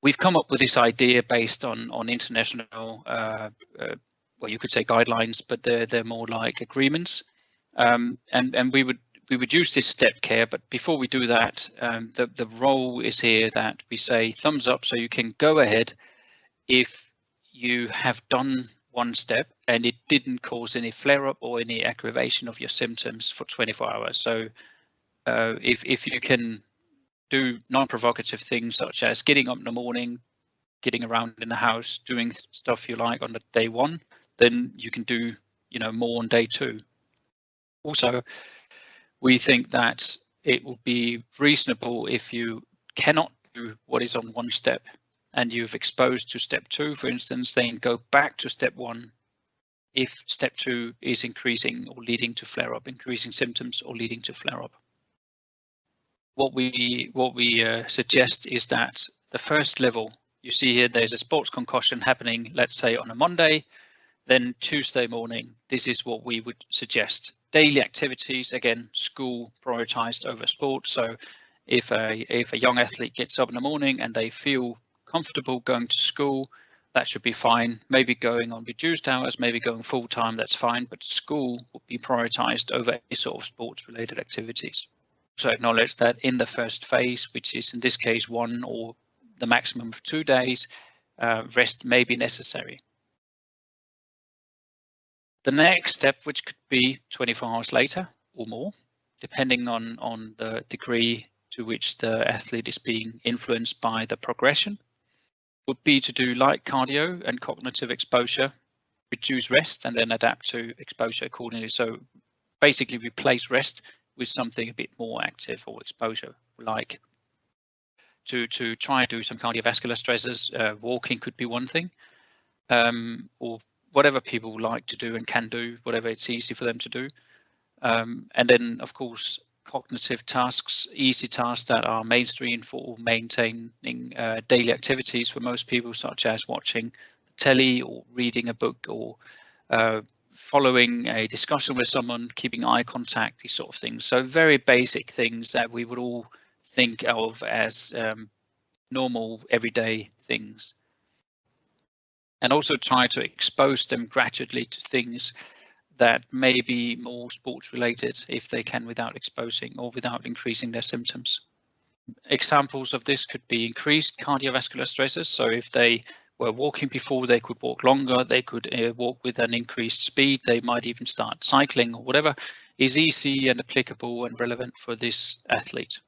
We've come up with this idea based on international, well, you could say guidelines, but they're more like agreements. And we would use this step care, but before we do that, the role is here that we say thumbs up, so you can go ahead if you have done one step and it didn't cause any flare-up or any aggravation of your symptoms for 24 hours. So if you can do non-provocative things such as getting up in the morning, getting around in the house, doing stuff you like on the day one, then you can do, more on day two. Also, we think that it will be reasonable if you cannot do what is on one step and you've exposed to step two, for instance, then go back to step one if step two is increasing or leading to flare-up, increasing symptoms or leading to flare-up. What we suggest is that the first level, you see here, there's a sports concussion happening, let's say on a Monday, then Tuesday morning, this is what we would suggest. Daily activities, again, school prioritized over sport. So if a young athlete gets up in the morning and they feel comfortable going to school, that should be fine. Maybe going on reduced hours, maybe going full time, that's fine, but school would be prioritized over any sort of sports related activities. So acknowledge that in the first phase, which is in this case 1 or the maximum of 2 days, rest may be necessary. The next step, which could be 24 hours later or more, depending on the degree to which the athlete is being influenced by the progression, would be to do light cardio and cognitive exposure, reduce rest and then adapt to exposure accordingly. So basically replace rest with something a bit more active or exposure, like to try and do some cardiovascular stresses. Walking could be one thing, or whatever people like to do and can do, whatever it's easy for them to do. And then, of course, cognitive tasks, easy tasks that are mainstream for maintaining daily activities for most people, such as watching the telly or reading a book or following a discussion with someone, keeping eye contact, these sort of things. So very basic things that we would all think of as normal everyday things. And also try to expose them gradually to things that may be more sports related if they can, without exposing or without increasing their symptoms. Examples of this could be increased cardiovascular stresses. So if they were walking before, they could walk longer, they could walk with an increased speed, they might even start cycling, or whatever is easy and applicable and relevant for this athlete.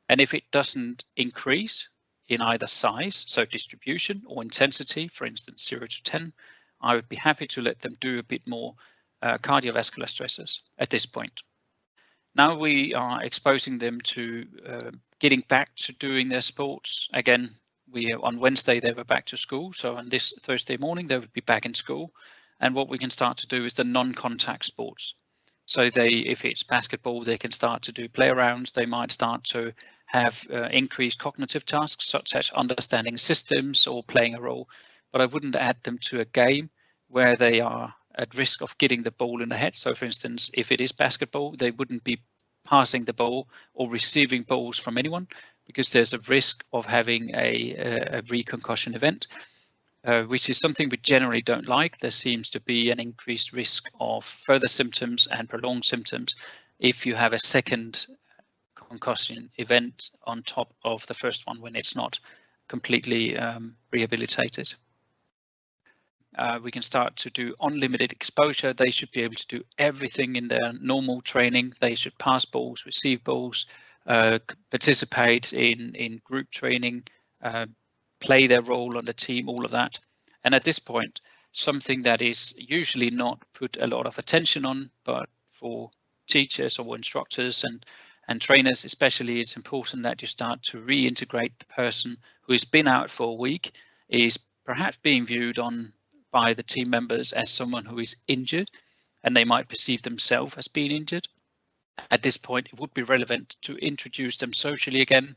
And if it doesn't increase in either size, so distribution or intensity, for instance 0 to 10, I would be happy to let them do a bit more cardiovascular stresses at this point. Now we are exposing them to getting back to doing their sports. Again, on Wednesday they were back to school, so on this Thursday morning they would be back in school. And what we can start to do is the non-contact sports. So if it's basketball, they can start to do play arounds. They might start to have increased cognitive tasks such as understanding systems or playing a role, but I wouldn't add them to a game where they are at risk of getting the ball in the head. So for instance, if it is basketball, they wouldn't be passing the ball or receiving balls from anyone, because there's a risk of having a reconcussion event, which is something we generally don't like. There seems to be an increased risk of further symptoms and prolonged symptoms if you have a second concussion event on top of the first one when it's not completely rehabilitated. We can start to do unlimited exposure. They should be able to do everything in their normal training. They should pass balls, receive balls, participate in group training, play their role on the team, all of that. And at this point, something that is usually not put a lot of attention on, but for teachers or instructors and trainers especially, it's important that you start to reintegrate the person who has been out for a week, is perhaps being viewed by the team members as someone who is injured, and they might perceive themselves as being injured. At this point, it would be relevant to introduce them socially again.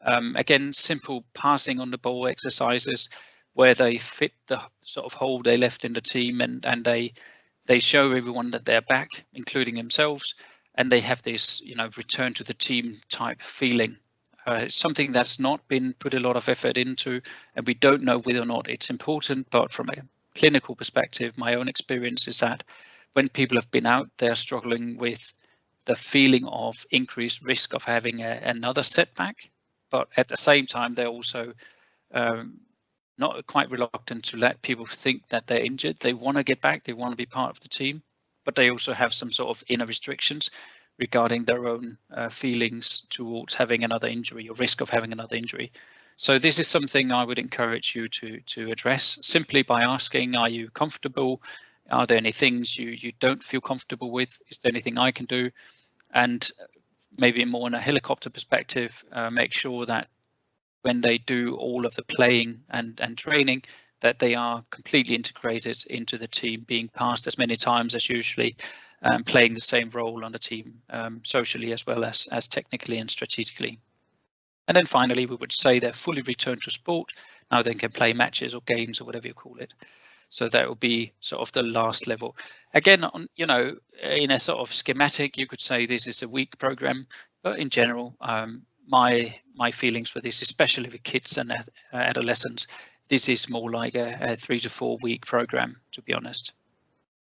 Again, simple passing on the ball exercises where they fit the sort of hole they left in the team, and they show everyone that they're back, including themselves, and they have this, return to the team type feeling. It's something that's not been put a lot of effort into, and we don't know whether or not it's important. But from a clinical perspective, my own experience is that when people have been out, they're struggling with the feeling of increased risk of having another setback. But at the same time, they're also not quite reluctant to let people think that they're injured. They want to get back, they want to be part of the team, but they also have some sort of inner restrictions regarding their own feelings towards having another injury or risk of having another injury. So this is something I would encourage you to address simply by asking, are you comfortable? Are there any things you don't feel comfortable with? Is there anything I can do? And maybe more in a helicopter perspective, make sure that when they do all of the playing and training, that they are completely integrated into the team, being passed as many times as usually, playing the same role on the team, socially as well as technically and strategically. And then finally, we would say they're fully returned to sport. Now they can play matches or games or whatever you call it. So that will be sort of the last level. Again, on, you know, in a sort of schematic, you could say this is a week program, but in general, my feelings for this, especially with kids and adolescents, this is more like a 3 to 4 week program, to be honest.